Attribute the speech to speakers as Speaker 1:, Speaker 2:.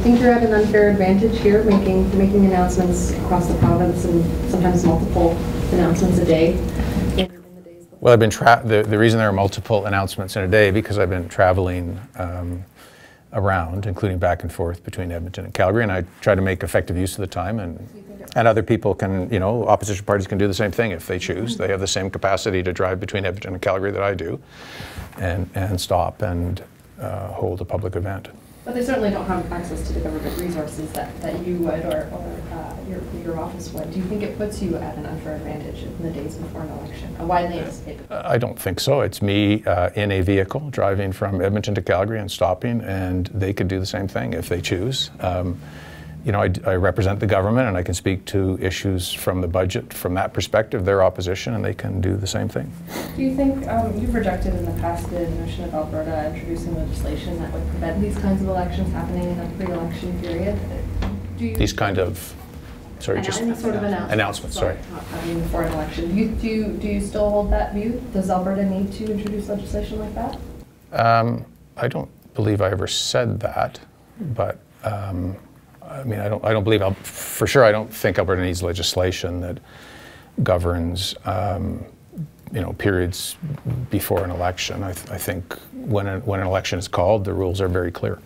Speaker 1: think you're at an unfair advantage here, making announcements across the province and sometimes multiple announcements a day?
Speaker 2: Well, I've been the reason there are multiple announcements in a day because I've been traveling around, including back and forth between Edmonton and Calgary, and I try to make effective use of the time, and other people can, you know, opposition parties can do the same thing if they choose. They have the same capacity to drive between Edmonton and Calgary that I do, and stop and hold a public event.
Speaker 1: But they certainly don't have access to the government resources that you would or your office would. Do you think it puts you at an unfair advantage in the days before an election, a widely anticipated?
Speaker 2: I don't think so. It's me in a vehicle driving from Edmonton to Calgary and stopping, and they could do the same thing if they choose. You know, I represent the government and I can speak to issues from the budget from that perspective. They're opposition and they can do the same thing.
Speaker 1: Do you think you've rejected in the past the notion of Alberta introducing legislation that would prevent these kinds of elections happening in a pre-election period?
Speaker 2: These kind of, sorry, just
Speaker 1: sort of
Speaker 2: announcements. Sorry.
Speaker 1: Not having before an election. Do you still hold that view? Does Alberta need to introduce legislation like that?
Speaker 2: I don't believe I ever said that, but I mean, I don't believe, for sure, I don't think Alberta needs legislation that governs, you know, periods before an election. I think when an election is called, the rules are very clear.